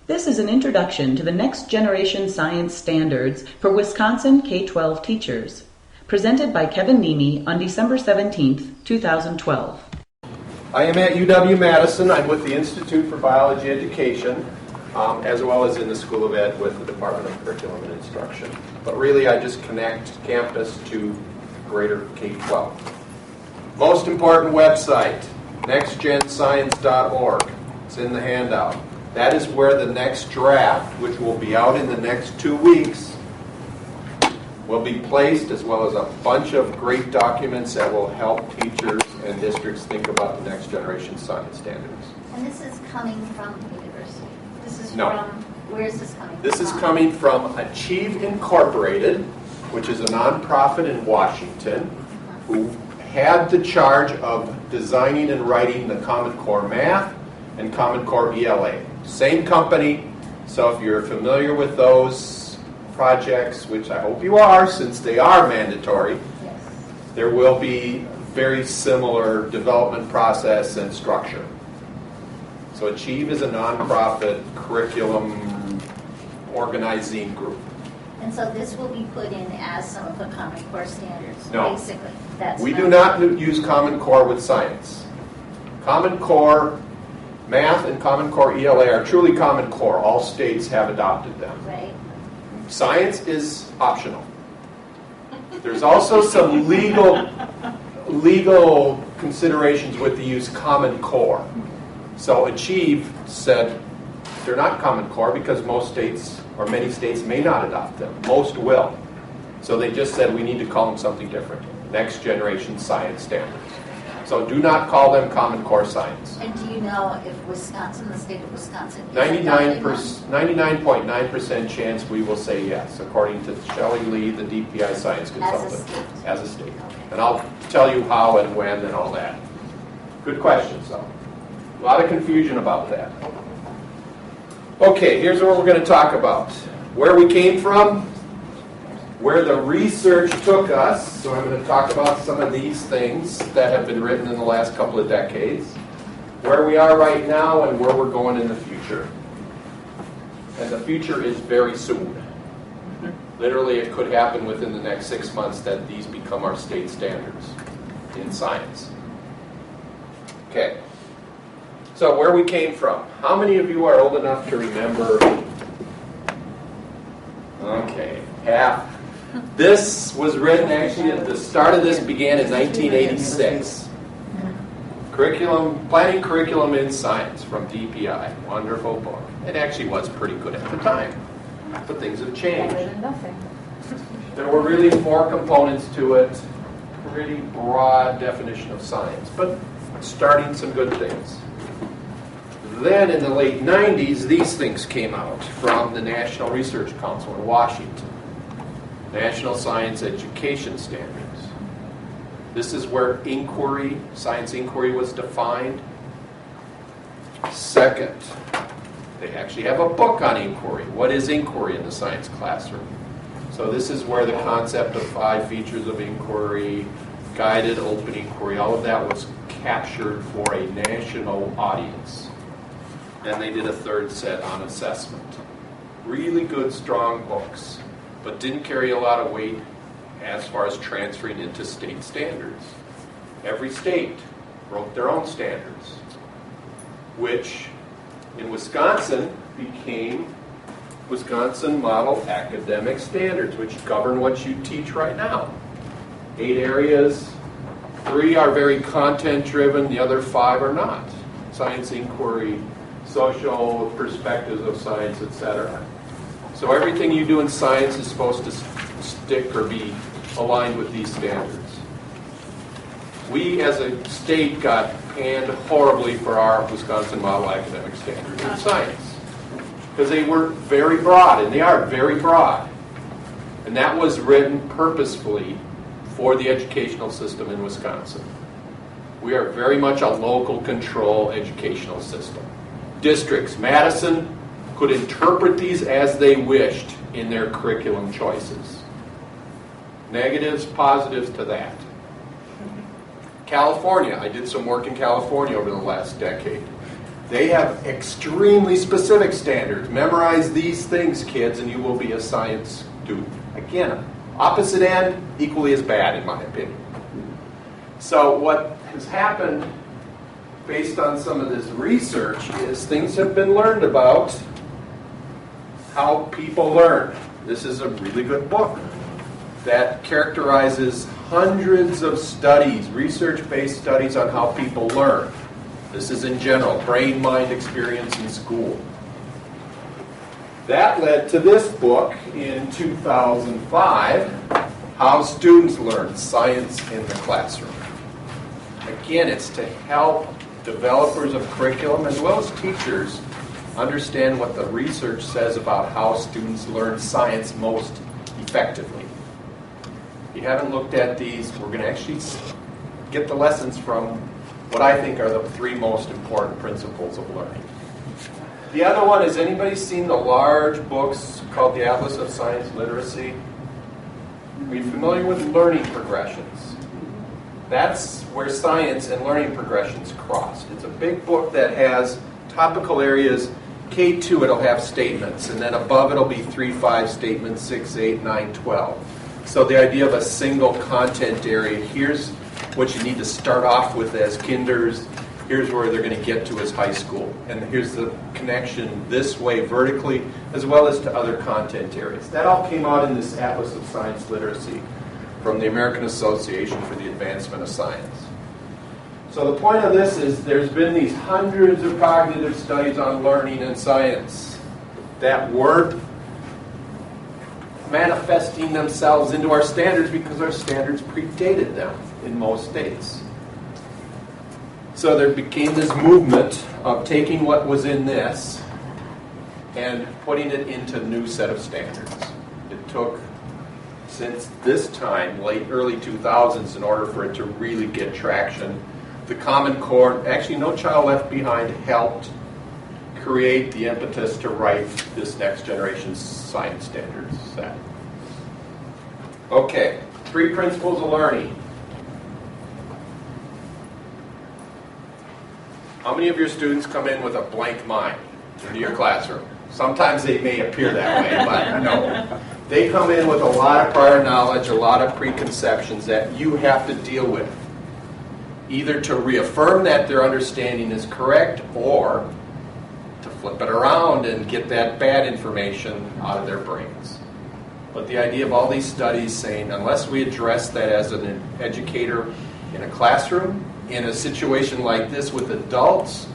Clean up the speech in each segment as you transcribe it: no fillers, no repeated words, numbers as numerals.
This is an introduction to the next generation science standards for Wisconsin K-12 teachers, presented by Kevin Niemi on December 17th, 2012. I am at UW-Madison. I'm with the Institute for Biology Education, as well as in the School of Ed with the Department of Curriculum and Instruction. But really, I just connect campus to greater K-12. Most important website, nextgenscience.org. It's in the handout. That is where the next draft, which will be out in the next 2 weeks, will be placed, as well as a bunch of great documents that will help teachers and districts think about the next generation science standards. And this is coming from the university? This is No. from, where is this coming from? This is coming from Achieve Incorporated, which is a nonprofit in Washington, who had the charge of designing and writing the Common Core Math and Common Core ELA. Same company, so if you're familiar with those projects, which I hope you are since they are mandatory, Yes. there will be very similar development process and structure. So Achieve is a nonprofit curriculum organizing group. And so this will be put in as some of the Common Core standards, No. basically. That's We do not use Common Core with science. Common Core Math and Common Core ELA are truly Common Core. All states have adopted them. Right. Science is optional. There's also some legal considerations with the use Common Core. So Achieve said they're not Common Core because most states, or many states, may not adopt them. Most will. So they just said we need to call them something different. Next generation science standards. So do not call them Common Core science. And do you know if Wisconsin, the state of Wisconsin, is adopting them? 99.9% chance we will say yes, according to Shelley Lee, the DPI science consultant. As a state? As a state. Okay. And I'll tell you how and when and all that. Good questions, though. A lot of confusion about that. Okay, here's what we're going to talk about. Where we came from, where the research took us. So I'm going to talk about some of these things that have been written in the last couple of decades, where we are right now and where we're going in the future. And the future is very soon. Literally, it could happen within the next 6 months that these become our state standards in science. Okay. So where we came from. How many of you are old enough to remember? Okay, half. This was written, actually, at the start of this began in 1986. Planning Curriculum in Science from DPI. Wonderful book. It actually was pretty good at the time, but things have changed. Better than nothing. There were really 4 components to it. Pretty broad definition of science, but starting some good things. Then in the late 90s, these things came out from the National Research Council in Washington. National Science Education Standards. This is where inquiry, science inquiry was defined. Second, they actually have a book on inquiry. What is inquiry in the science classroom? So this is where the concept of 5 features of inquiry, guided open inquiry, all of that was captured for a national audience. Then they did a 3rd set on assessment. Really good, strong books, but didn't carry a lot of weight as far as transferring into state standards. Every state wrote their own standards, which in Wisconsin became Wisconsin Model Academic Standards, which govern what you teach right now. 8 areas, 3 are very content-driven, the other 5 are not. Science inquiry, social perspectives of science, etc. So everything you do in science is supposed to stick or be aligned with these standards. We as a state got panned horribly for our Wisconsin Model Academic Standards in science because they were very broad, and they are very broad. And that was written purposefully for the educational system in Wisconsin. We are very much a local control educational system. Districts, Madison, could interpret these as they wished in their curriculum choices. Negatives, positives to that. California, I did some work in California over the last decade. They have extremely specific standards. Memorize these things, kids, and you will be a science student. Again, opposite end, equally as bad, in my opinion. So what has happened, based on some of this research, is things have been learned about how people learn. This is a really good book that characterizes hundreds of studies, research-based studies on how people learn. This is in general, brain-mind experience in school. That led to this book in 2005, How Students Learn Science in the Classroom. Again, it's to help developers of curriculum as well as teachers understand what the research says about how students learn science most effectively. If you haven't looked at these, we're going to actually get the lessons from what I think are the three most important principles of learning. The other one is, anybody seen the large books called the Atlas of Science Literacy? Are you familiar with learning progressions? That's where science and learning progressions cross. It's a big book that has topical areas. K2, it'll have statements, and then above it'll be 3, 5 statements, 6, 8, 9, 12. So the idea of a single content area, here's what you need to start off with as kinders, here's where they're going to get to as high school, and here's the connection this way vertically as well as to other content areas. That all came out in this Atlas of Science Literacy from the American Association for the Advancement of Science. So the point of this is there's been these hundreds of cognitive studies on learning and science that weren't manifesting themselves into our standards because our standards predated them in most states. So there became this movement of taking what was in this and putting it into a new set of standards. It took, since this time, early 2000s, in order for it to really get traction. The Common Core, actually No Child Left Behind, helped create the impetus to write this next generation science standards set. Okay, 3 principles of learning. How many of your students come in with a blank mind into your classroom? Sometimes they may appear that way, but no. They come in with a lot of prior knowledge, a lot of preconceptions that you have to deal with, either to reaffirm that their understanding is correct or to flip it around and get that bad information out of their brains. But the idea of all these studies saying, unless we address that as an educator in a classroom, in a situation like this with adults,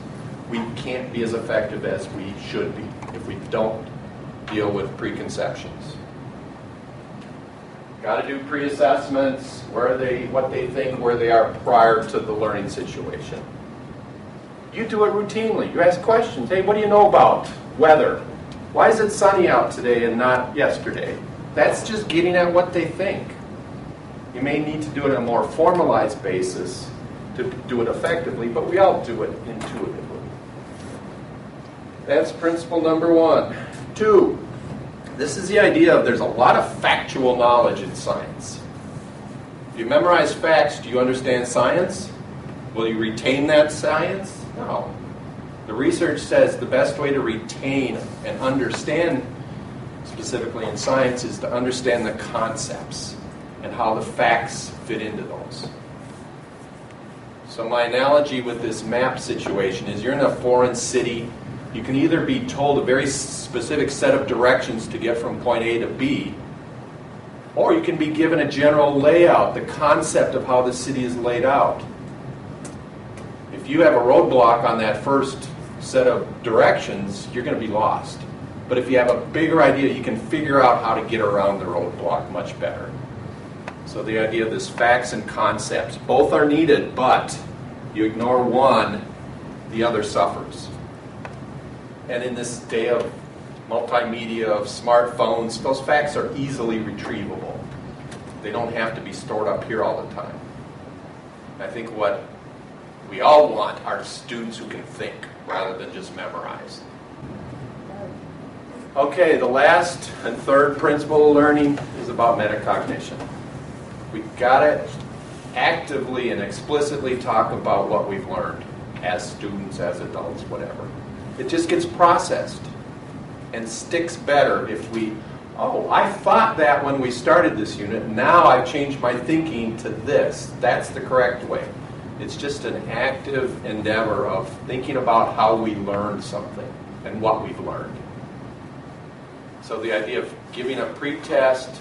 we can't be as effective as we should be if we don't deal with preconceptions. Got to do pre-assessments, what they think, where they are prior to the learning situation. You do it routinely. You ask questions. Hey, what do you know about weather? Why is it sunny out today and not yesterday? That's just getting at what they think. You may need to do it on a more formalized basis to do it effectively, but we all do it intuitively. That's principle number 1. 2, this is the idea of there's a lot of factual knowledge in science. If you memorize facts, do you understand science? Will you retain that science? No. The research says the best way to retain and understand, specifically in science, is to understand the concepts and how the facts fit into those. So my analogy with this map situation is you're in a foreign city. You can either be told a very specific set of directions to get from point A to B, or you can be given a general layout, the concept of how the city is laid out. If you have a roadblock on that first set of directions, you're going to be lost. But if you have a bigger idea, you can figure out how to get around the roadblock much better. So the idea of this facts and concepts, both are needed, but you ignore one, the other suffers. And in this day of multimedia, of smartphones, those facts are easily retrievable. They don't have to be stored up here all the time. I think what we all want are students who can think rather than just memorize. Okay, the last and third principle of learning is about metacognition. We've got to actively and explicitly talk about what we've learned. as students, as adults, whatever. It just gets processed and sticks better if we, oh, I thought that when we started this unit, now I've changed my thinking to this. That's the correct way. It's just an active endeavor of thinking about how we learned something and what we've learned. So the idea of giving a pretest,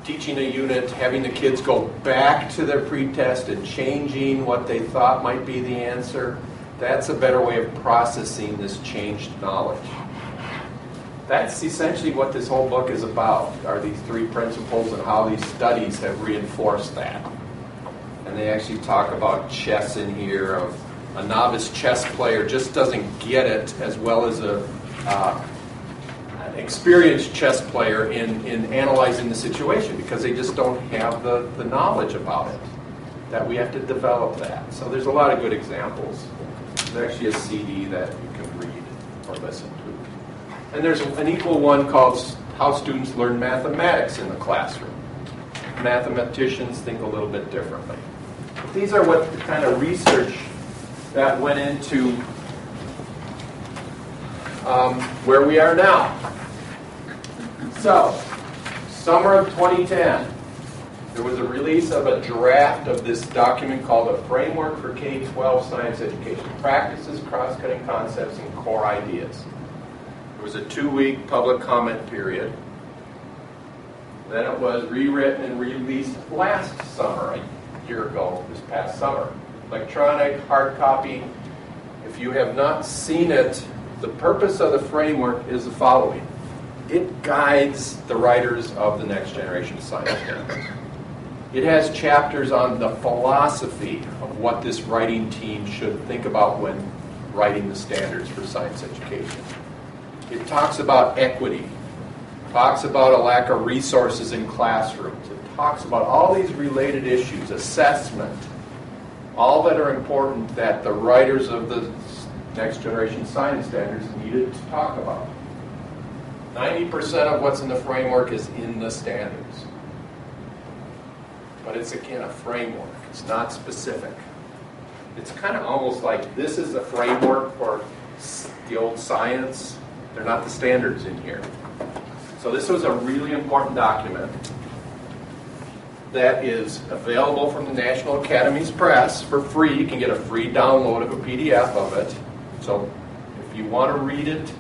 teaching a unit, having the kids go back to their pretest and changing what they thought might be the answer, that's a better way of processing this changed knowledge. That's essentially what this whole book is about, are these three principles and how these studies have reinforced that. And they actually talk about chess in here, of a novice chess player just doesn't get it as well as an experienced chess player in analyzing the situation, because they just don't have the knowledge about it, that we have to develop that. So there's a lot of good examples. There's actually a CD that you can read or listen to. And there's an equal one called How Students Learn Mathematics in the Classroom. Mathematicians think a little bit differently. But these are what the kind of research that went into where we are now. So, summer of 2010, there was a release of a draft of this document called A Framework for K-12 Science Education, Practices, Cross-Cutting Concepts, and Core Ideas. It was a 2-week public comment period. Then it was rewritten and released last summer, a year ago, this past summer. Electronic, hard copy. If you have not seen it, the purpose of the framework is the following. It guides the writers of the next generation science standards. It has chapters on the philosophy of what this writing team should think about when writing the standards for science education. It talks about equity. It talks about a lack of resources in classrooms. It talks about all these related issues, assessment, all that are important that the writers of the next generation science standards needed to talk about. 90% of what's in the framework is in the standards. But it's, again, a framework. It's not specific. It's kind of almost like this is a framework for the old science. They're not the standards in here. So this was a really important document that is available from the National Academies Press for free. You can get a free download of a PDF of it. So if you want to read it,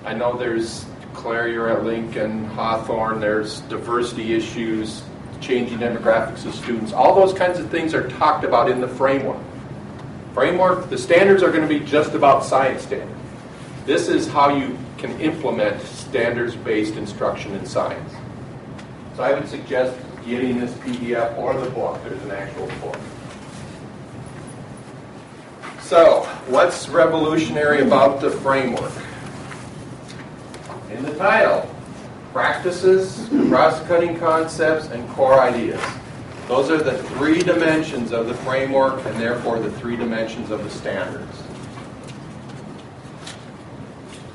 I know there's Claire, you're at Lincoln, Hawthorne, there's diversity issues, changing demographics of students. All those kinds of things are talked about in the framework. The standards are going to be just about science standards. This is how you can implement standards-based instruction in science. So I would suggest getting this PDF or the book. There's an actual book. So, what's revolutionary about the framework? In the title, Practices, Cross-Cutting Concepts, and Core Ideas. Those are the 3 dimensions of the framework, and therefore the 3 dimensions of the standards.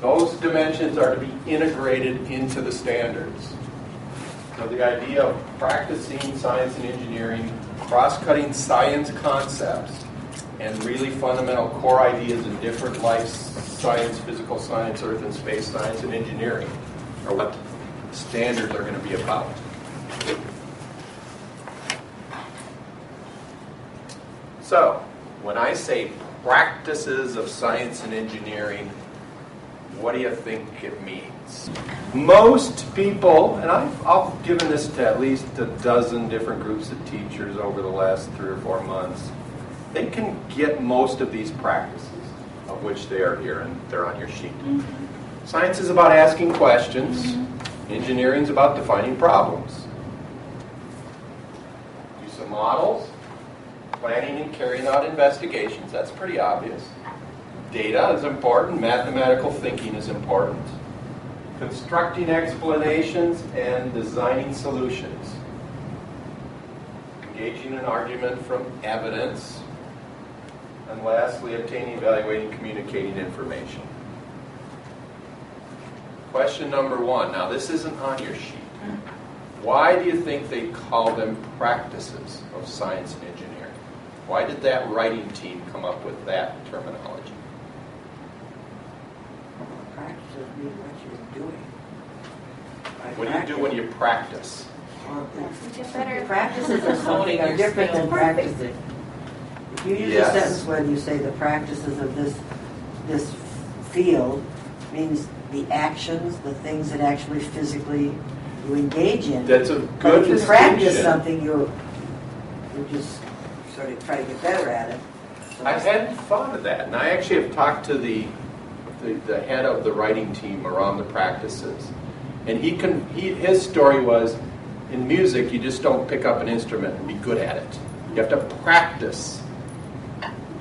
Those dimensions are to be integrated into the standards. So the idea of practicing science and engineering, cross-cutting science concepts, and really fundamental core ideas in different life science, physical science, earth and space science, and engineering are what standards are going to be about. So, when I say practices of science and engineering, what do you think it means? Most people, and I've given this to at least a dozen different groups of teachers over the last 3 or 4 months, they can get most of these practices, of which they are here, and they're on your sheet. Mm-hmm. Science is about asking questions. Mm-hmm. Engineering is about defining problems. Use of models, planning and carrying out investigations. That's pretty obvious. Data is important. Mathematical thinking is important. Constructing explanations and designing solutions. Engaging in argument from evidence. And lastly, obtaining, evaluating, communicating information. Question number 1. Now, this isn't on your sheet. Why do you think they call them practices of science and engineering? Why did that writing team come up with that terminology? Practice means what you're doing. What do you do when you practice? Practices of something are different than practicing. If you use a sentence where you say the practices of this field means the actions, the things that actually physically you engage in. That's a But good if you distinction. practice something, you just sort of try to get better at it. So I hadn't thought of that, and I actually have talked to the head of the writing team around the practices, and his story was, in music, you just don't pick up an instrument and be good at it. You have to practice.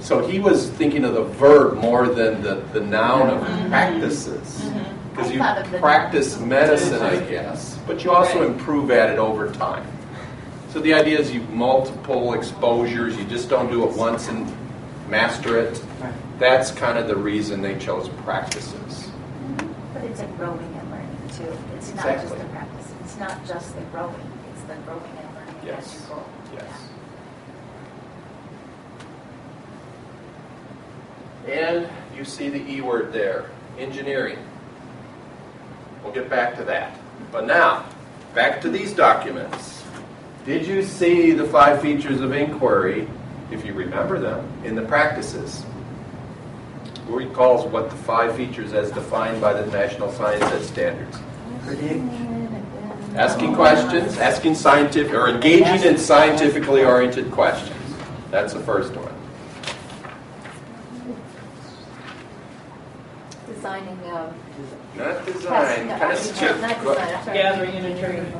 So he was thinking of the verb more than the noun of practices. Because you I thought of the practice noun. medicine, I guess, but you also improve at it over time. So the idea is you multiple exposures, you just don't do it once and master it. That's kind of the reason they chose practices. But it's a growing and learning too. It's not just the practice. It's not just the growing. It's the growing and learning as you go. Yes. And you see the E word there, engineering. We'll get back to that. But now, back to these documents. Did you see the 5 features of inquiry, if you remember them, in the practices? Who recalls what the 5 features as defined by the National Science Standards? predict. Asking questions, asking scientific, or engaging in scientifically oriented questions. That's the first one. Designing Not design, kind of Gathering and interpreting.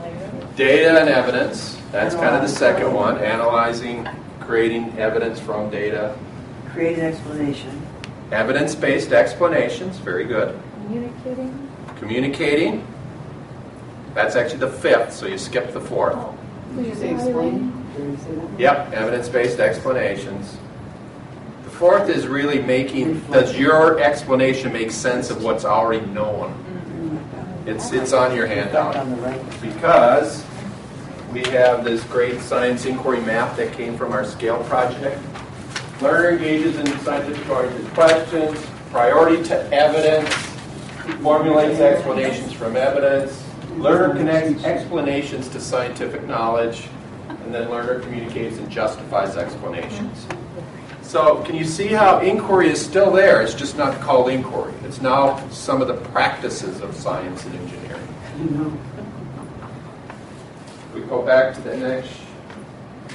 data and evidence. That's kind of the second one. Analyzing, creating evidence from data. Create an explanation. Evidence-based explanations. Very good. communicating. Communicating. That's actually the 5th, so you skip the 4th. Did you say explain? Did you say that? Yep, evidence-based explanations. The 4th is really making, does your explanation make sense of what's already known? It's on your handout. On the right. Because we have this great science inquiry map that came from our SCALE project. Learner engages in scientific-oriented questions, priority to evidence, formulates explanations from evidence, learner connects explanations to scientific knowledge, and then learner communicates and justifies explanations. So can you see how inquiry is still there? It's just not called inquiry. It's now some of the practices of science and engineering. We go back to the next.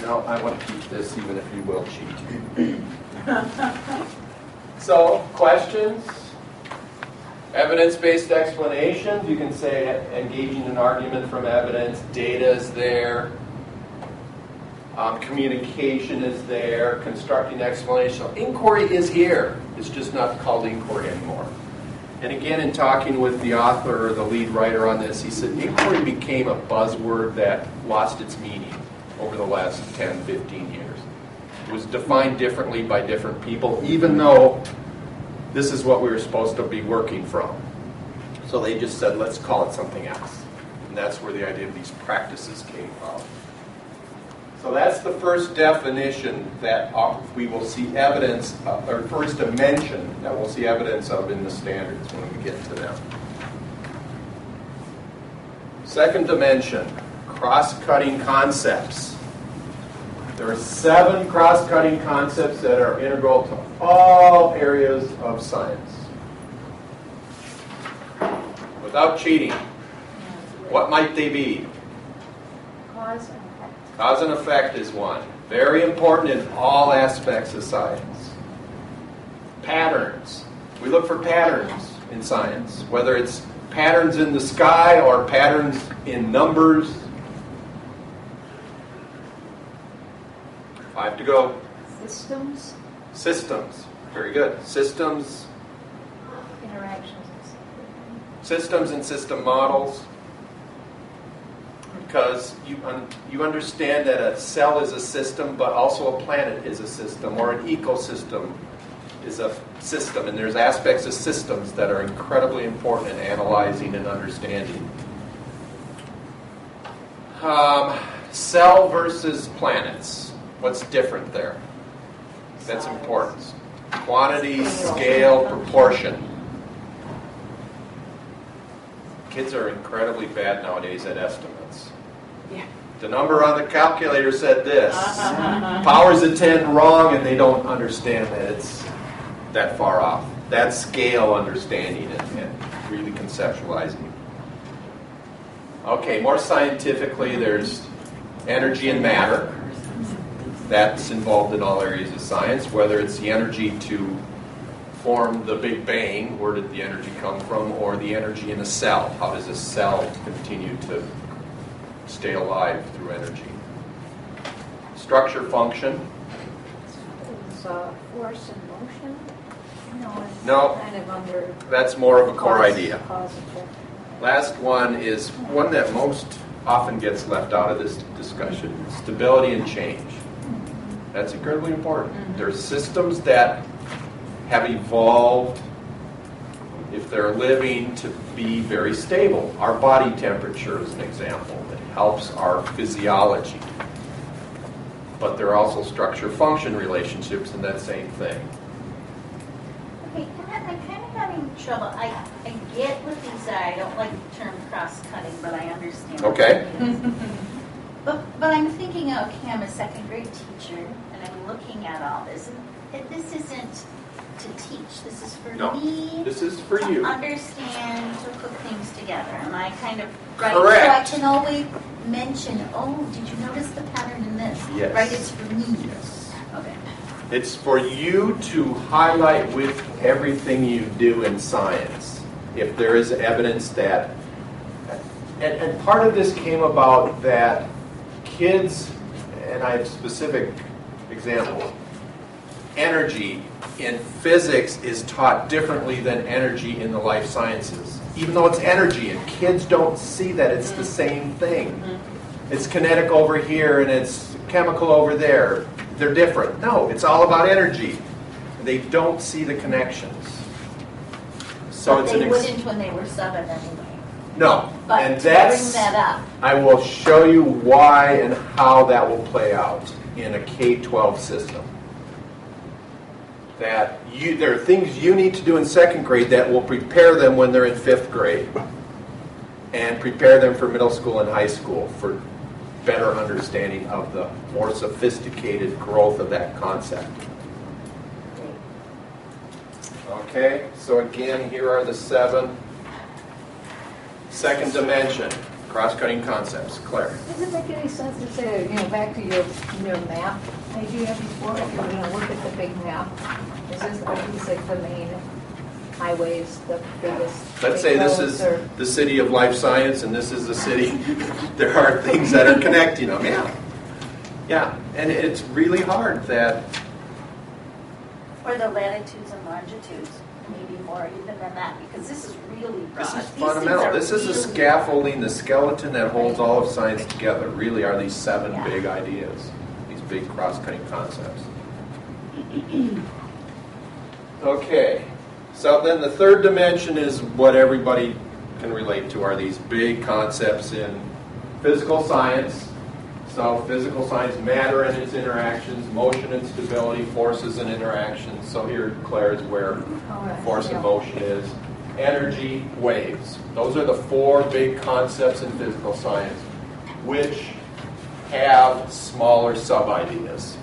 No, I want to keep this even if you will cheat. So, questions? Evidence-based explanations. You can say engaging in argument from evidence. Data is there. Communication is there. Constructing explanation. So inquiry is here. It's just not called inquiry anymore. And again, in talking with the author or the lead writer on this, he said inquiry became a buzzword that lost its meaning over the last 10, 15 years. It was defined differently by different people, even though this is what we were supposed to be working from. So they just said, let's call it something else. And that's where the idea of these practices came from. So that's the first definition that we will see evidence of, or first dimension that we'll see evidence of in the standards when we get to them. Second dimension, cross-cutting concepts. There are 7 cross-cutting concepts that are integral to all areas of science. Without cheating, what might they be? Cause and effect. Cause and effect is one. Very important in all aspects of science. Patterns. We look for patterns in science, whether it's patterns in the sky or patterns in numbers. 5 to go. Systems. Systems. Very good. Systems. Interactions. Systems and system models. Because you understand that a cell is a system, but also a planet is a system, or an ecosystem is a system. And there's aspects of systems that are incredibly important in analyzing and understanding. Cell versus planets. What's different there? That's size. important. Quantity, scale, proportion. Kids are incredibly bad nowadays at estimates. Yeah. The number on the calculator said this. Powers of 10 wrong, and they don't understand that it's that far off. That's scale understanding and really conceptualizing. Okay, more scientifically, there's energy and matter. That's involved in all areas of science, whether it's the energy to form the Big Bang, where did the energy come from, or the energy in a cell. How does a cell continue to stay alive through energy? Structure, function. Is force and motion? No, it's No. kind of under That's more of a core cause- idea. cause and effect. Last one is one that most often gets left out of this discussion, stability and change. That's incredibly important. There's systems that have evolved, if they're living, to be very stable. Our body temperature is an example. It helps our physiology. But there are also structure-function relationships in that same thing. Okay, I'm kind of having trouble. I get what these are. I don't like the term cross-cutting, but I understand. Okay. What it is. But I'm thinking, okay, I'm a second grade teacher, and I'm looking at all this. And this isn't to teach. This is for No, me this is for to you. understand, to put things together. Am I kind of right? Correct. So I can always mention, oh, did you notice the pattern in this? Yes. Right, it's for me. Yes. Okay. It's for you to highlight with everything you do in science, if there is evidence that, and part of this came about that kids, and I have specific examples, energy in physics is taught differently than energy in the life sciences, even though it's energy, and kids don't see that it's the same thing. It's kinetic over here and it's chemical over there. They're different. No, it's all about energy. They don't see the connections. So But it's they wouldn't when they were 7 anyway. no, But and to that's bring that up. I will show you why and how that will play out in a K-12 system. That there are things you need to do in second grade that will prepare them when they're in 5th grade and prepare them for middle school and high school for better understanding of the more sophisticated growth of that concept. Okay, so again, here are the 7. Second dimension, cross-cutting concepts. Claire. Does it make any sense to say, back to your map idea before, if you're going to look at the big map, are these like the main highways, the biggest? Let's say this is the city of life science and this is the city. There are things that are connecting them, yeah. And it's really hard that... Or the latitudes and longitudes, maybe more even than that, because this is really broad. This is These things fundamental. are This is the really- scaffolding, the skeleton that holds all of science together. Really are these 7 Yeah. big ideas, these big cross-cutting concepts. Okay, so then the third dimension is what everybody can relate to, are these big concepts in physical science. So physical science, matter and its interactions, motion and stability, forces and interactions. So here, Claire, is where force and motion is. Energy, waves. Those are the 4 big concepts in physical science, which have smaller sub-ideas.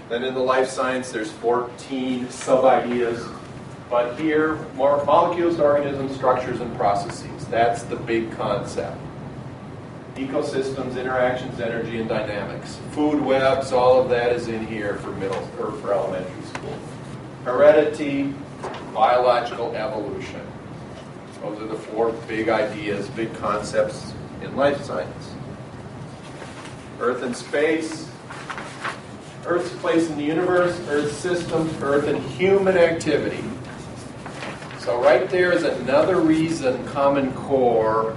Then in the life science, there's 14 sub-ideas. But here, more molecules, organisms, structures, and processes. That's the big concept. Ecosystems, interactions, energy, and dynamics. Food webs, all of that is in here for middle or for elementary school. Heredity, biological evolution. Those are the 4 big ideas, big concepts in life science. Earth and space, Earth's place in the universe, Earth's systems, Earth and human activity. So right there is another reason Common Core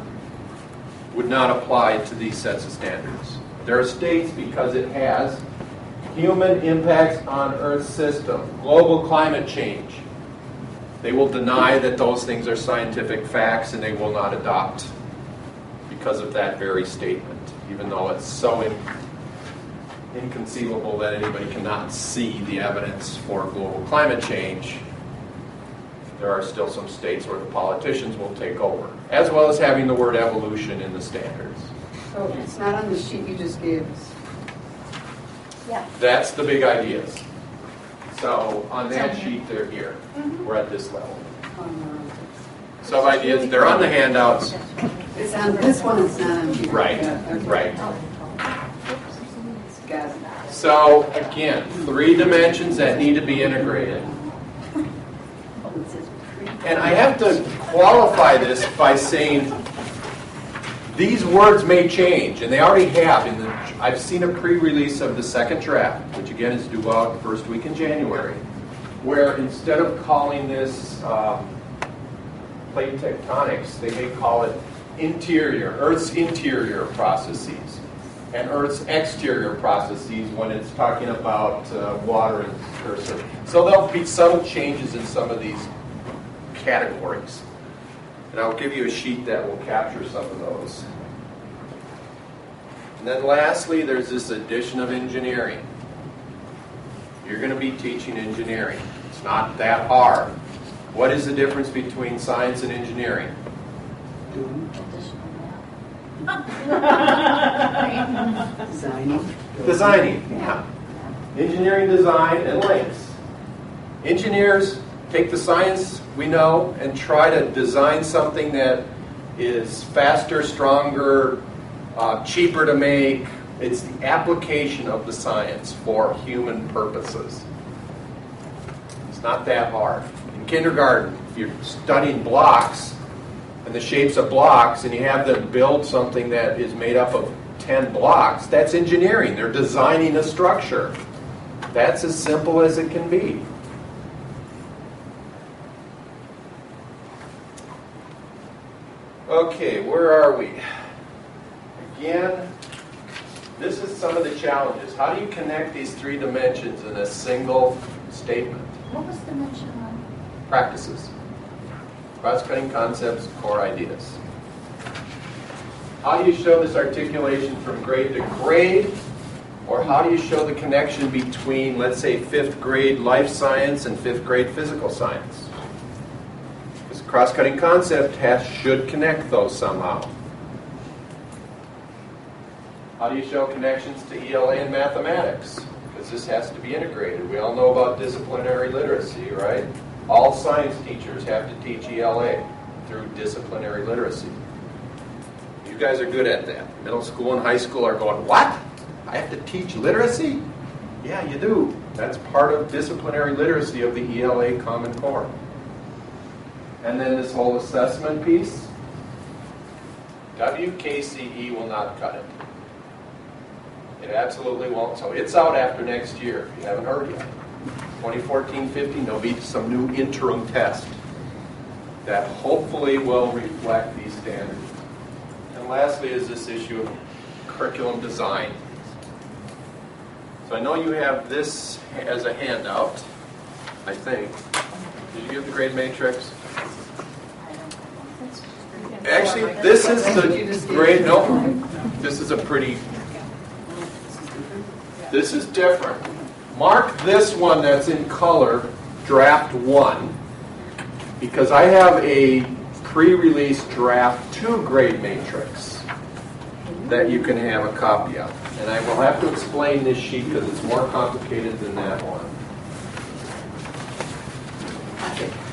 would not apply to these sets of standards. There are states because it has human impacts on Earth's system, global climate change. They will deny that those things are scientific facts and they will not adopt because of that very statement, even though it's so inconceivable that anybody cannot see the evidence for global climate change. There are still some states where the politicians will take over, as well as having the word evolution in the standards. So it's not on the sheet you just gave us. Yeah. That's the big ideas. So on that sheet, they're here. We're at this level. Some ideas, they're on the handouts. It's on this one, it's not on here. Right, Yeah, okay. right. Got it. So again, 3 dimensions that need to be integrated. And I have to qualify this by saying these words may change, and they already have. I've seen a pre-release of the second draft, which again is due out first week in January, where instead of calling this plate tectonics, they may call it Earth's interior processes, and Earth's exterior processes when it's talking about water and cursor. So there'll be subtle changes in some of these categories. And I'll give you a sheet that will capture some of those. And then lastly, there's this addition of engineering. You're going to be teaching engineering. It's not that hard. What is the difference between science and engineering? Designing. Yeah. Engineering, design, and links. Engineers take the science we know and try to design something that is faster, stronger, cheaper to make. It's the application of the science for human purposes. It's not that hard. In kindergarten, if you're studying blocks and the shapes of blocks and you have them build something that is made up of 10 blocks, that's engineering. They're designing a structure. That's as simple as it can be. Okay, where are we? Again, this is some of the challenges. How do you connect these 3 dimensions in a single statement? What was dimension 1? Practices. Cross-cutting concepts, core ideas. How do you show this articulation from grade to grade? Or how do you show the connection between, let's say, 5th grade life science and 5th grade physical science? This cross-cutting concept should connect those somehow. How do you show connections to ELA and mathematics? Because this has to be integrated. We all know about disciplinary literacy, right? All science teachers have to teach ELA through disciplinary literacy. You guys are good at that. Middle school and high school are going, what? I have to teach literacy? Yeah, you do. That's part of disciplinary literacy of the ELA Common Core. And then this whole assessment piece, WKCE will not cut it. It absolutely won't. So it's out after next year, if you haven't heard yet. 2014-15, there'll be some new interim test that hopefully will reflect these standards. And lastly is this issue of curriculum design. So I know you have this as a handout, I think. Did you get the grade matrix? Actually, this is the grade, no, this is a pretty, this is different. Mark this one that's in color, draft 1, because I have a pre-release draft 2 grade matrix that you can have a copy of. And I will have to explain this sheet because it's more complicated than that one.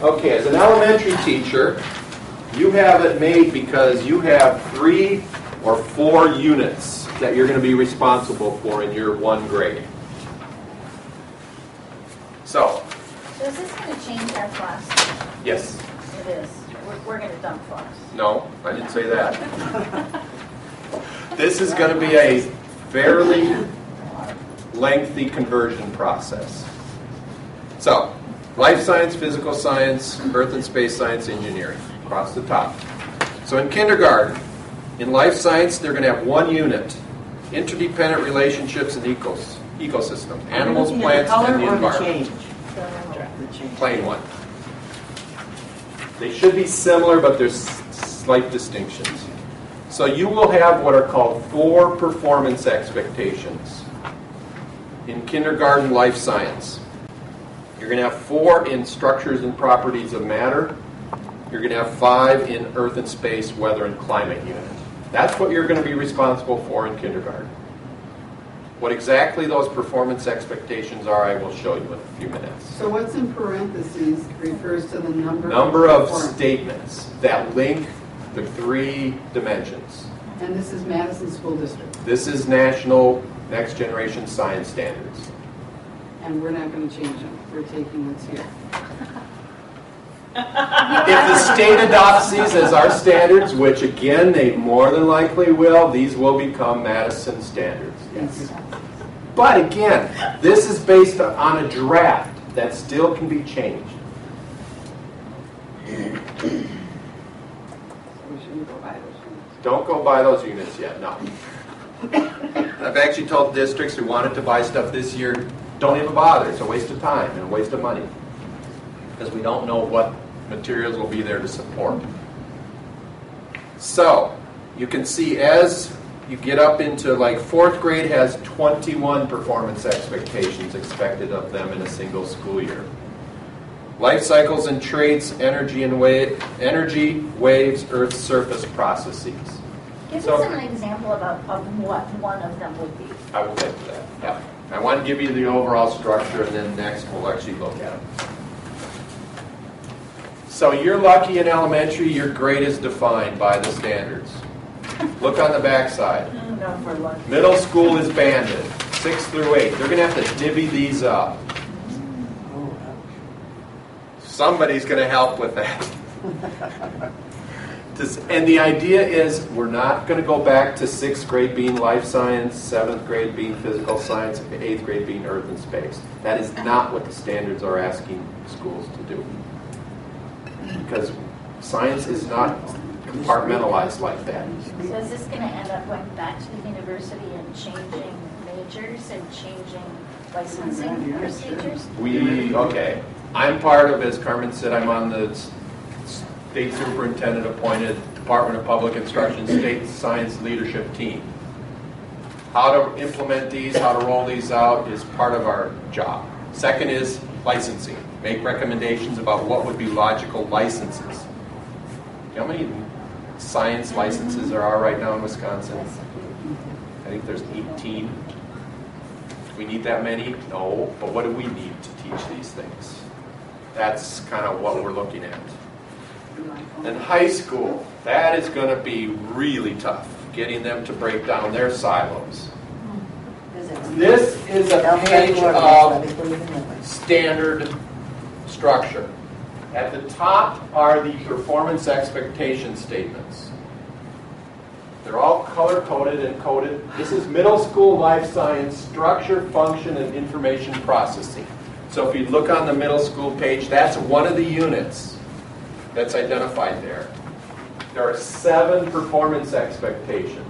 Okay, as an elementary teacher, you have it made because you have 3 or 4 units that you're going to be responsible for in your 1 grade. So is this going to change our class? yes. It is. We're going to dump class. No, I didn't say that. This is going to be a fairly lengthy conversion process. So, life science, physical science, earth and space science, engineering, across the top. So in kindergarten, in life science, they're going to have 1 unit, interdependent relationships and ecosystem, animals, plants, and the environment. Plain one. They should be similar, but there's slight distinctions. So you will have what are called 4 performance expectations. in kindergarten life science. You're going to have 4 in structures and properties of matter. You're going to have 5 in earth and space, weather and climate unit. That's what you're going to be responsible for in kindergarten. What exactly those performance expectations are, I will show you in a few minutes. So what's in parentheses refers to the Number of statements that link the 3 dimensions. And this is Madison School District. This is National Next Generation Science Standards. And we're not going to change them. We're taking what's here. If the state adopts these as our standards, which again they more than likely will, these will become Madison standards. Yes. But again, this is based on a draft that still can be changed. We shouldn't go by those units. Don't go buy those units yet, no. I've actually told districts who wanted to buy stuff this year, don't even bother. It's a waste of time and a waste of money. Because we don't know what materials will be there to support. So, you can see as you get up into like 4th grade has 21 performance expectations expected of them in a single school year. Life cycles and traits, energy, waves, Earth's surface processes. Give us an example of what one of them would be. I will get to that. Yeah. I want to give you the overall structure, and then next we'll actually look at them. So you're lucky in elementary, your grade is defined by the standards. Look on the back side. No, for lucky. Middle school is banded, 6 through 8. They're going to have to divvy these up. Somebody's going to help with that. And the idea is we're not going to go back to 6th grade being life science, 7th grade being physical science, 8th grade being earth and space. That is not what the standards are asking schools to do. Because science is not compartmentalized like that. So is this going to end up going back to the university and changing majors and changing licensing procedures? Okay. I'm part of, as Carmen said, I'm on the state superintendent appointed Department of Public Instruction State Science Leadership Team. How to implement these, how to roll these out is part of our job. Second is licensing. Make recommendations about what would be logical licenses. You know how many science licenses there are right now in Wisconsin? I think there's 18. Do we need that many? No, but what do we need to teach these things? That's kind of what we're looking at. In high school, that is going to be really tough, getting them to break down their silos. This is a page of standard structure. At the top are the performance expectation statements. They're all color-coded and coded. This is middle school life science structure, function, and information processing. So if you look on the middle school page, that's one of the units that's identified there. There are 7 performance expectations.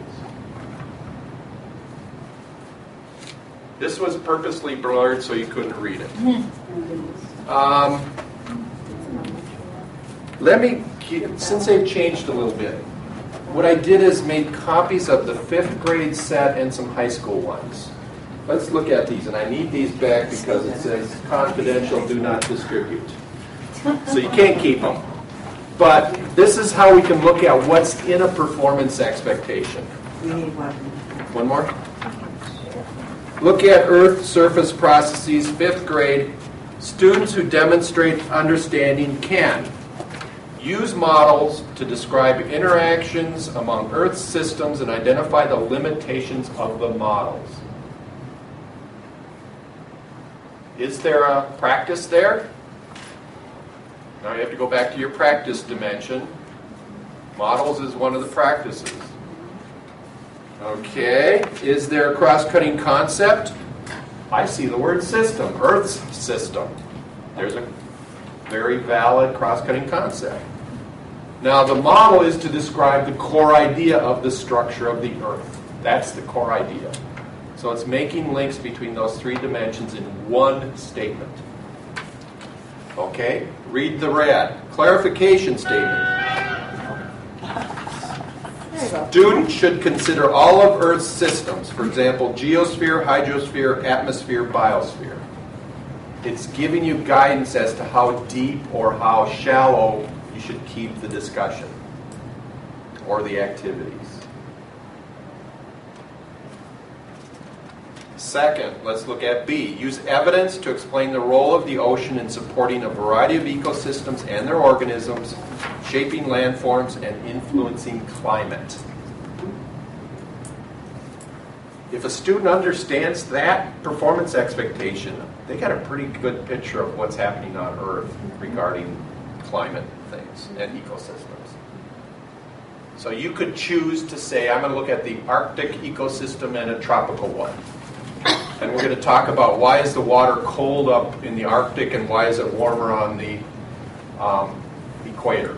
This was purposely blurred so you couldn't read it. Since they've changed a little bit, what I did is made copies of the 5th grade set and some high school ones. Let's look at these, and I need these back because it says confidential, do not distribute. So you can't keep them. But this is how we can look at what's in a performance expectation. We need one. One more? Look at Earth surface processes, 5th grade. Students who demonstrate understanding can use models to describe interactions among Earth systems and identify the limitations of the models. Is there a practice there? Now you have to go back to your practice dimension. Models is one of the practices. Okay, is there a cross-cutting concept? I see the word system, Earth's system. There's a very valid cross-cutting concept. Now the model is to describe the core idea of the structure of the Earth. That's the core idea. So it's making links between those 3 dimensions in one statement. Okay, read the red. Clarification statement. Students should consider all of Earth's systems, for example, geosphere, hydrosphere, atmosphere, biosphere. It's giving you guidance as to how deep or how shallow you should keep the discussion or the activities. Second, let's look at B. Use evidence to explain the role of the ocean in supporting a variety of ecosystems and their organisms, shaping landforms, and influencing climate. If a student understands that performance expectation, they got a pretty good picture of what's happening on Earth regarding climate things and ecosystems. So you could choose to say, I'm going to look at the Arctic ecosystem and a tropical one. And we're going to talk about why is the water cold up in the Arctic and why is it warmer on the equator.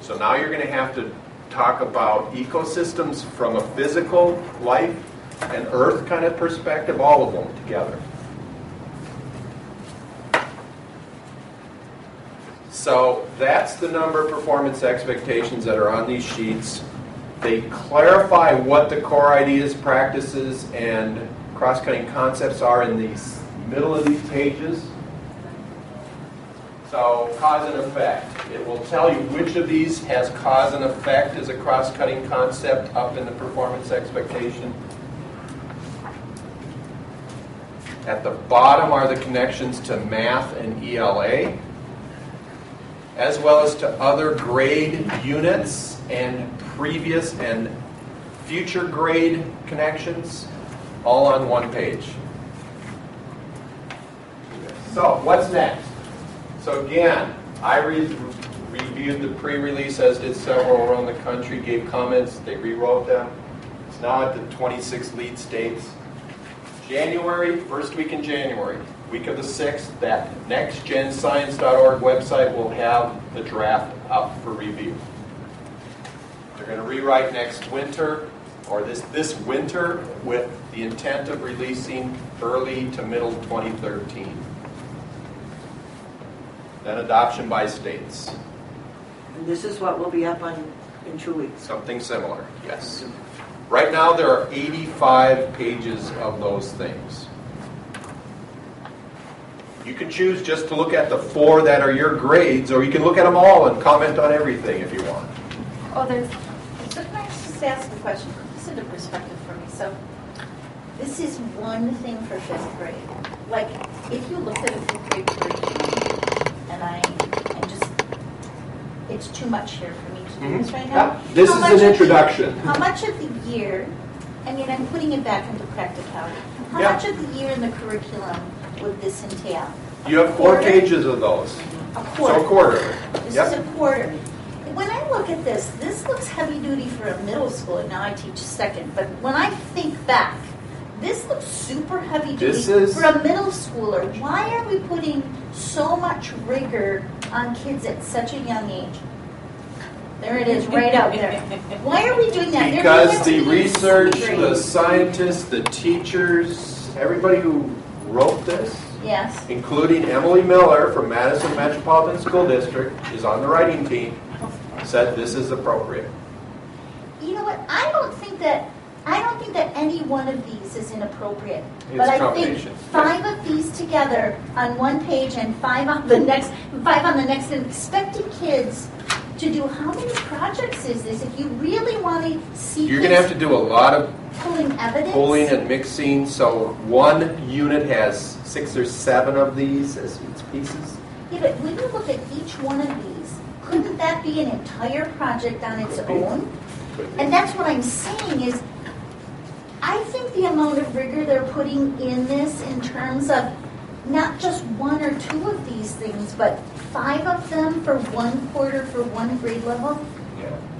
So now you're going to have to talk about ecosystems from a physical life and Earth kind of perspective, all of them together. So that's the number of performance expectations that are on these sheets. They clarify what the core ideas, practices, and cross-cutting concepts are in the middle of these pages. So cause and effect. It will tell you which of these has cause and effect as a cross-cutting concept up in the performance expectation. At the bottom are the connections to math and ELA, as well as to other grade units and previous and future grade connections, all on one page. So, what's next? So again, I reviewed the pre-release, as did several around the country, gave comments, they rewrote them. It's now at the 26 lead states. January, first week in January, week of the 6th, that nextgenscience.org website will have the draft up for review. They're going to rewrite next winter, or this winter, with the intent of releasing early to middle 2013. Then adoption by states. And this is what will be up in 2 weeks. Something similar, yes. Right now there are 85 pages of those things. You can choose just to look at the 4 that are your grades, or you can look at them all and comment on everything if you want. Oh, so can I just ask a question? This is a perspective for me. So this is one thing for 5th grade. Like, if you looked at a 5th grade curriculum, and I just, it's too much here for me to do this right now. Yeah. This is an introduction. How much of the year, I mean, I'm putting it back into practicality. How much of the year in the curriculum would this entail? You have 4 pages of those. A quarter. So a quarter. This is a quarter. When I look at this looks heavy duty for a middle schooler. Now I teach second, but when I think back, this looks super heavy duty for a middle schooler. Why are we putting so much rigor on kids at such a young age? There it is, right out there. Why are we doing that? Because the research, the scientists, the teachers, everybody who wrote this, yes, including Emily Miller from Madison Metropolitan School District, is on the writing team, said this is appropriate. You know what? I don't think that any one of these is inappropriate. It's but I think 5 of these together on one page and 5 on the next, and expecting kids to do how many projects is this? If you really want to see, you're going to have to do a lot of pulling evidence, pulling and mixing. So one unit has 6 or 7 of these as pieces. Yeah, but when you look at each one of these, couldn't that be an entire project on its own? And that's what I'm saying is, I think the amount of rigor they're putting in this in terms of not just 1 or 2 of these things, but 5 of them for 1 quarter for 1 grade level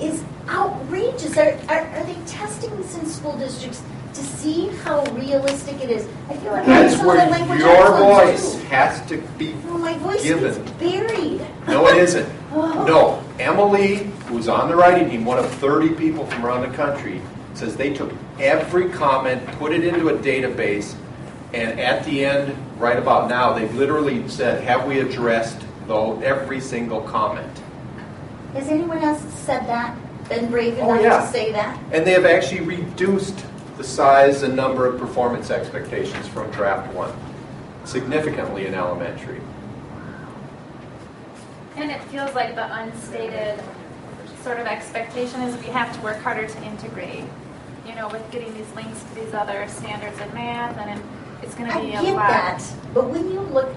is outrageous. Are they testing this in school districts to see how realistic it is? I feel like that's where your voice has to be my voice given. is buried. No, it isn't. No. Emily, who's on the writing team, one of 30 people from around the country, says they took every comment, put it into a database, and at the end, right about now, they've literally said, have we addressed every single comment? Has anyone else said that? been brave Oh, enough yeah. to say that? And they have actually reduced the size and number of performance expectations from draft 1 significantly in elementary. And it feels like the unstated sort of expectation is we have to work harder to integrate, you know, with getting these links to these other standards in math, and it's going to be I a get lot. that, but when you look,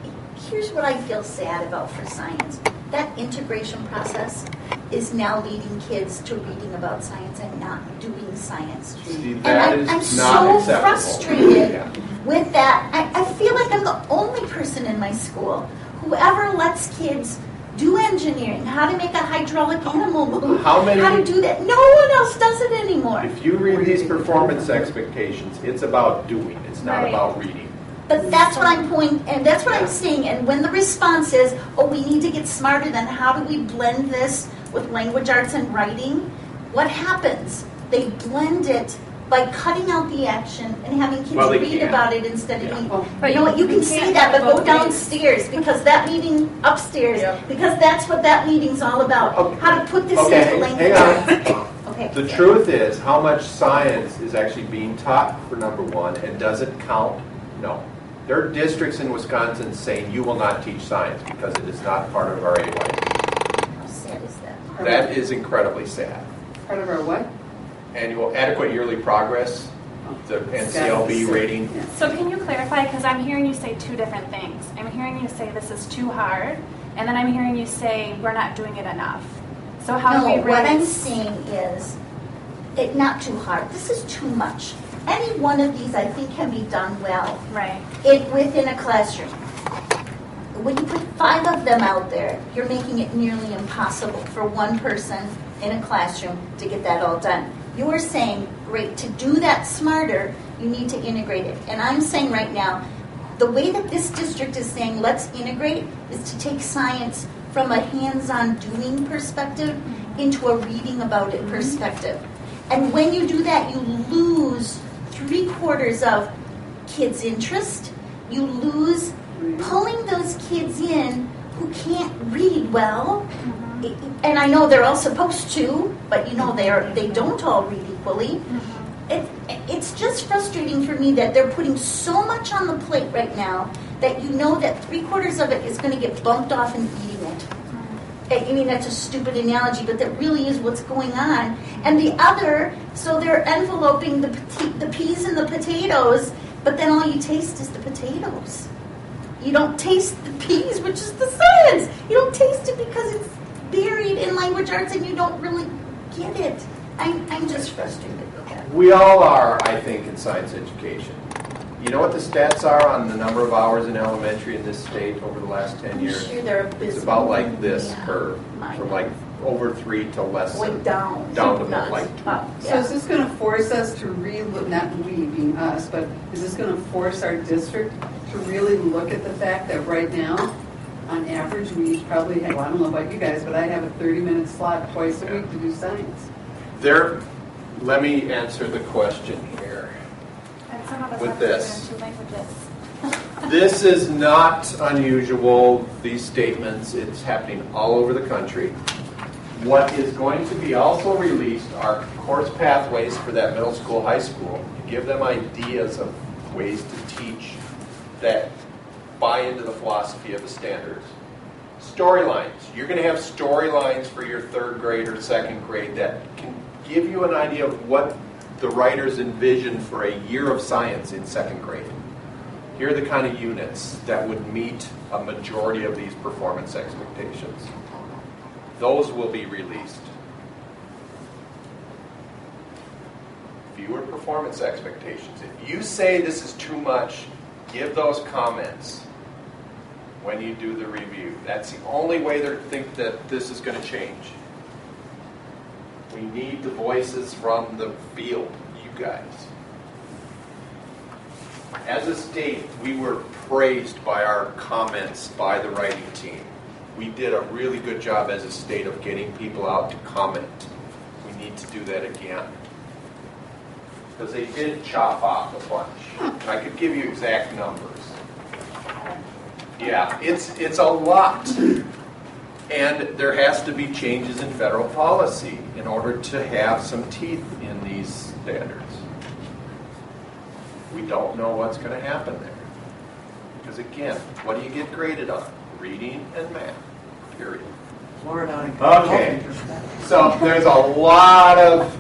here's what I feel sad about for science. That integration process is now leading kids to reading about science and not doing science. See, And that I'm is so not acceptable. frustrated Yeah. with that. I feel like I'm the only person in my school who ever lets kids do engineering, how to make a hydraulic animal move, How many- to do that. No one else does it anymore. If you read these performance expectations, it's about doing. It's not Right. about reading. But that's what I'm pointing, and that's what I'm saying. And when the response is, "Oh, we need to get smarter," then how do we blend this with language arts and writing? What happens? They blend it by cutting out the action and having kids Well, they read can. about it instead of Yeah. being. But You know what? You can say can't that, but have go both ways. downstairs because that meeting upstairs, Yeah. because that's what that meeting's all about. Okay. How to put this Okay, into language hang arts. Okay. The truth is, how much science is actually being taught for number 1 and does it count? No. There are districts in Wisconsin saying you will not teach science because it is not part of our AY. How sad is that? That is incredibly sad. Part of our what? Annual adequate yearly progress, the NCLB rating. Yeah. So can you clarify, because I'm hearing you say two different things. I'm hearing you say this is too hard, and then I'm hearing you say we're not doing it enough. So how do we No, what I'm raise? saying is, not too hard. This is too much. Any one of these, I think, can be done well Right. within a classroom. When you put 5 of them out there, you're making it nearly impossible for one person in a classroom to get that all done. You are saying, great, to do that smarter, you need to integrate it. And I'm saying right now, the way that this district is saying, let's integrate, is to take science from a hands-on doing perspective into a reading about it perspective. And when you do that, you lose 3/4 of kids' interest. You lose pulling those kids in who can't read well. And I know they're all supposed to, but you know they don't all read equally. It's just frustrating for me that they're putting so much on the plate right now that you know that 3/4 of it is going to get bumped off and eating it. I mean, that's a stupid analogy, but that really is what's going on. And the other, so they're enveloping the peas and the potatoes, but then all you taste is the potatoes. You don't taste the peas, which is the science. You don't taste it because it's buried in language arts and you don't really get it. I'm just frustrated with that. We all are, I think, in science education. You know what the stats are on the number of hours in elementary in this state over the last 10 I'm years? sure they're It's abysmal. about like this Yeah. curve, Mine. from like over 3 to less Way than, down. down to Nuts. like 2. Up, So yeah. is this going to force us to relook, not we being us, but is this going to force our district to really look at the fact that right now, on average, we probably have, well, I don't know about you guys, but I have a 30-minute slot twice a week to do science. Let me answer the question here. And some of us With have to do it this. in 2 languages. This is not unusual, these statements. It's happening all over the country. What is going to be also released are course pathways for that middle school, high school, to give them ideas of ways to teach that buy into the philosophy of the standards. Storylines. You're going to have storylines for your 3rd grade or 2nd grade that can give you an idea of what the writers envision for a year of science in 2nd grade. Here are the kind of units that would meet a majority of these performance expectations. Those will be released. Fewer performance expectations. If you say this is too much, give those comments when you do the review. That's the only way they think that this is going to change. We need the voices from the field, you guys. As a state, we were praised by our comments by the writing team. We did a really good job as a state of getting people out to comment. We need to do that again. Because they did chop off a bunch. I could give you exact numbers. Yeah, it's a lot. And there has to be changes in federal policy in order to have some teeth in these standards. We don't know what's going to happen there. Because again, what do you get graded on? Reading and math, period. Florida. Okay, so there's a lot of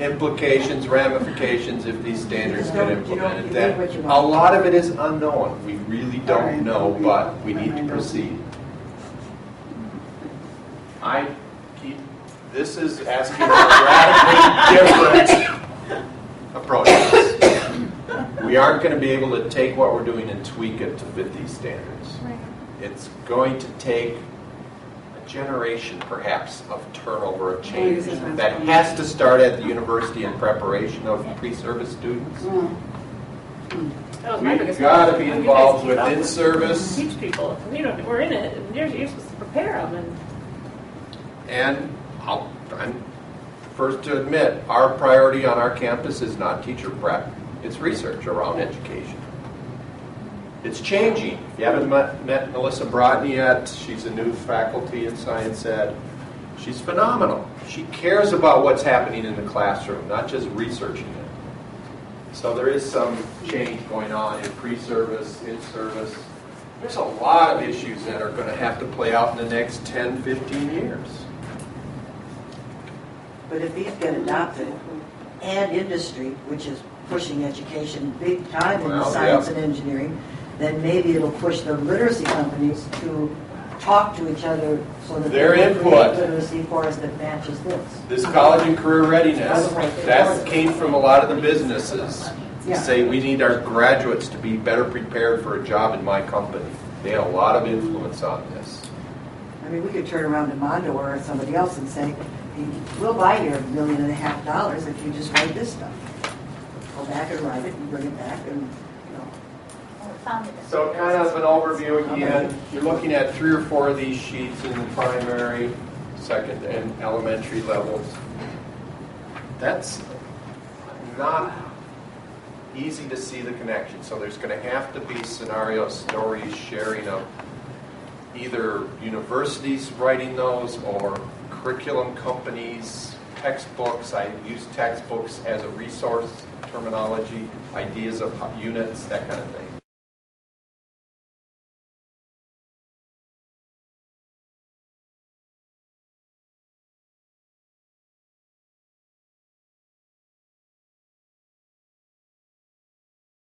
implications, ramifications if these standards get implemented. A lot of it is unknown. We really don't know, but we need to proceed. This is asking for radically different approaches. We aren't going to be able to take what we're doing and tweak it to fit these standards. Right. It's going to take a generation, perhaps, of turnover, of change. That has to start at the university in preparation of pre-service students. We've got to be involved with in-service. Teach people. We're in it, and you're supposed to prepare them. And I'm first to admit, our priority on our campus is not teacher prep. It's research around education. It's changing. If you haven't met Melissa Brodney yet, she's a new faculty in science ed. She's phenomenal. She cares about what's happening in the classroom, not just researching it. So there is some change going on in pre-service, in-service. There's a lot of issues that are going to have to play out in the next 10, 15 years. But if these get adopted, and industry, which is pushing education big time in science and engineering, then maybe it'll push the literacy companies to talk to each other so that their they input, create literacy course that matches this. This college and career readiness, that came from a lot of the businesses to say we need our graduates to be better prepared for a job in my company. They had a lot of influence on this. I mean, we could turn around to Mondo or somebody else and say, we'll buy your $1.5 million if you just write this stuff. Go back and write it and bring it back and, So kind of an overview again. You're looking at 3 or 4 of these sheets in the primary, second, and elementary levels. That's not easy to see the connection. So there's going to have to be scenario stories, sharing of either universities writing those or curriculum companies, textbooks. I use textbooks as a resource terminology, ideas of units, that kind of thing.